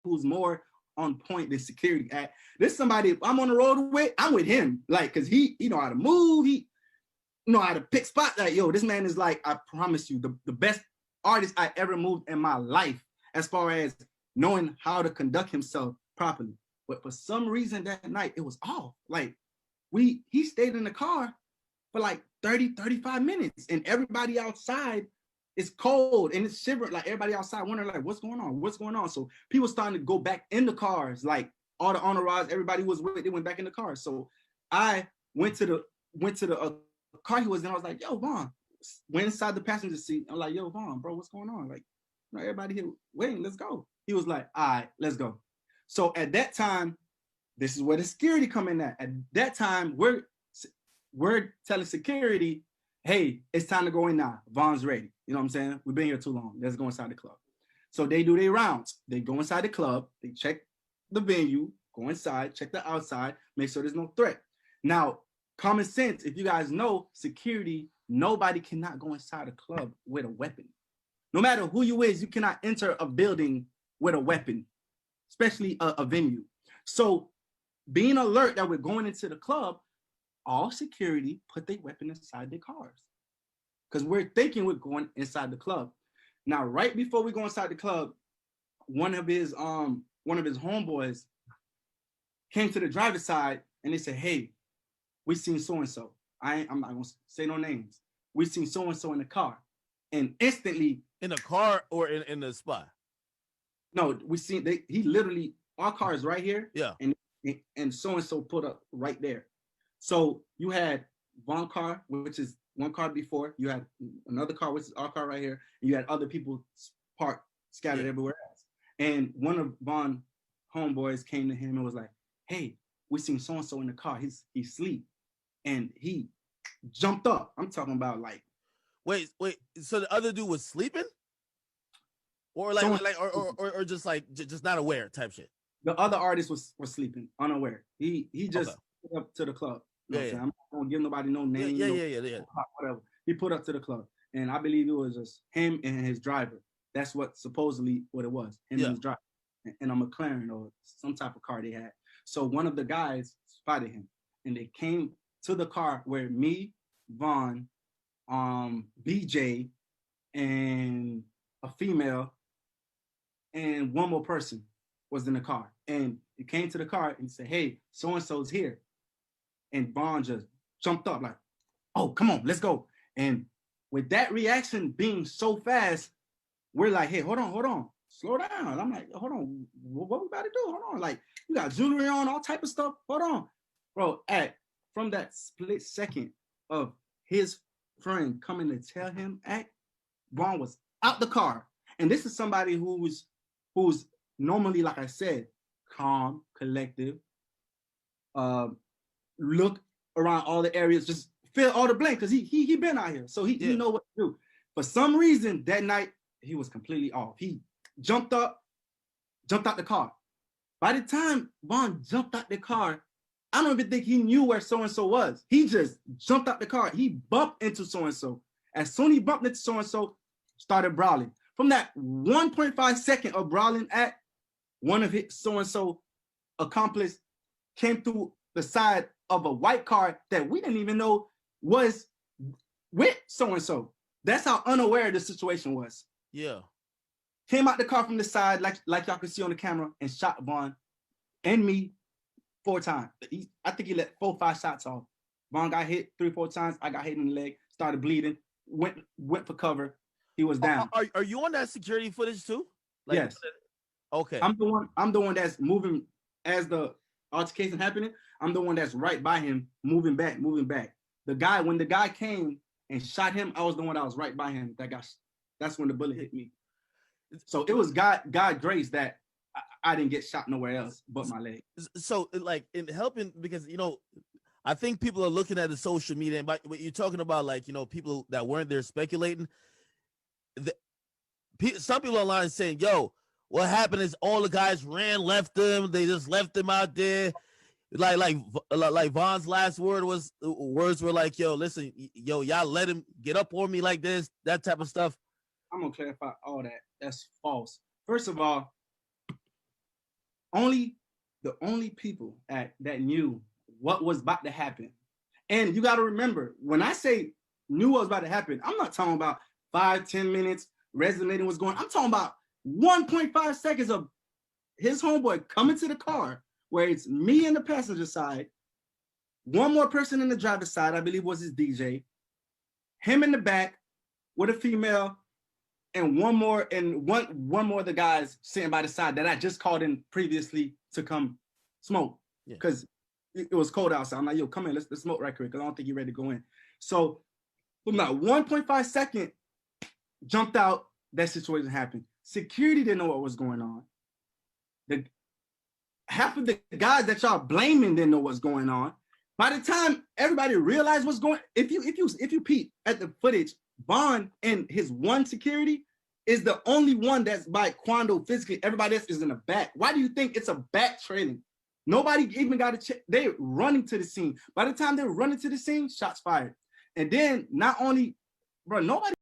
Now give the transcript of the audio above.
who's more on point than security at. This somebody I'm on the road with, I'm with him. Like, cause he know how to move, he know how to pick spots. Like, yo, this man is like, I promise you, the best artist I ever moved in my life as far as knowing how to conduct himself properly. But for some reason that night, it was off. Like, he stayed in the car for like 30, 35 minutes, and everybody outside is cold and it's shivering. Like, everybody outside wondering, like, what's going on? What's going on? So people starting to go back in the cars. Like, all the entourage, everybody was with, they went back in the car. So I went to the car he was in. I was like, yo, Von. Went inside the passenger seat. I'm like, yo, Von, bro, what's going on? Like, you know, everybody here waiting, let's go. He was like, all right, let's go. So at that time, this is where the security come in at. At that time, we're telling security, hey, it's time to go in now. Von's ready. You know what I'm saying? We've been here too long. Let's go inside the club. So they do their rounds. They go inside the club. They check the venue, go inside, check the outside, make sure there's no threat. Now, common sense, if you guys know, security, nobody cannot go inside a club with a weapon. No matter who you is, you cannot enter a building with a weapon, especially a venue. So being alert that we're going into the club, all security put their weapon inside their cars, because we're thinking we're going inside the club. Now, right before we go inside the club, one of his homeboys came to the driver's side and they said, hey, we seen so-and-so. I'm not gonna say no names. We seen so-and-so in the car. And instantly, in the car or in the spot? No, we seen he literally, our car is right here. Yeah. And so-and-so put up right there. So you had one car, which is one car before, you had another car, which is our car right here, and you had other people parked scattered everywhere else. And one of Von homeboys came to him and was like, hey, we seen so-and-so in the car. He's asleep. And he jumped up. I'm talking about like. Wait. So the other dude was sleeping? Or like, or just like, just not aware type shit? The other artist was sleeping, unaware. He just put up to the club. You know what I'm not gonna give nobody no name. Yeah. Whatever. He put up to the club. And I believe it was just him and his driver. That's what supposedly what it was. Him and his driver. And a McLaren or some type of car they had. So one of the guys spotted him and they came to the car where me, Von, BJ, and a female and one more person was in the car. And he came to the car and said, hey, so-and-so's here. And Von just jumped up like, oh, come on, let's go. And with that reaction being so fast, we're like, hey, hold on, slow down. I'm like, hold on, what we about to do? Hold on, like, you got jewelry on, all type of stuff. Hold on. Bro, from that split second of his friend coming to tell him, Von was out the car. And this is somebody who's normally, like I said, calm, collective, look around all the areas, just fill all the blank, because he been out here. So he know what to do. For some reason, that night, he was completely off. He jumped out the car. By the time Von jumped out the car, I don't even think he knew where so-and-so was. He just jumped out the car. He bumped into so-and-so. As soon as he bumped into so-and-so, started brawling. From that 1.5 second of brawling one of his so-and-so accomplice came through the side of a white car that we didn't even know was with so-and-so. That's how unaware the situation was. Yeah. Came out the car from the side, like y'all can see on the camera, and shot Von and me 4 times. I think he let 4 or 5 shots off. Von got hit 3 or 4 times. I got hit in the leg, started bleeding, went for cover. He was down. Are you on that security footage too? Like, yes. Okay. I'm the one that's moving as the altercation happening. I'm the one that's right by him, moving back. When the guy came and shot him, I was the one that was right by him. That's when the bullet hit me. So it was God grace that I didn't get shot nowhere else but my leg. So like in helping, because I think people are looking at the social media, and but you're talking about, like, people that weren't there speculating. Some people online saying, yo, what happened is all the guys left them. They just left them out there. Like Von's last words were like, yo, listen, yo, y'all let him get up on me like this, that type of stuff. I'm gonna clarify all that. That's false. First of all, the only people that knew what was about to happen. And you got to remember, when I say knew what was about to happen, I'm not talking about 5-10 minutes resonating what's going on. I'm talking about 1.5 seconds of his homeboy coming to the car where it's me in the passenger side, one more person in the driver's side, I believe was his DJ, him in the back with a female, and one more of the guys sitting by the side that I just called in previously to come smoke because it was cold outside. I'm like, yo, come in, let's smoke right quick because I don't think you're ready to go in. So from that 1.5 second jumped out, that situation happened. Security didn't know what was going on. Half of the guys that y'all blaming didn't know what's going on. By the time everybody realized what's going, if you peep at the footage, Von and his one security is the only one that's by Quando physically. Everybody else is in the back. Why do you think it's a back trailing? Nobody even got a check. They're running to the scene. By the time they're running to the scene, shots fired. And then not only, bro, nobody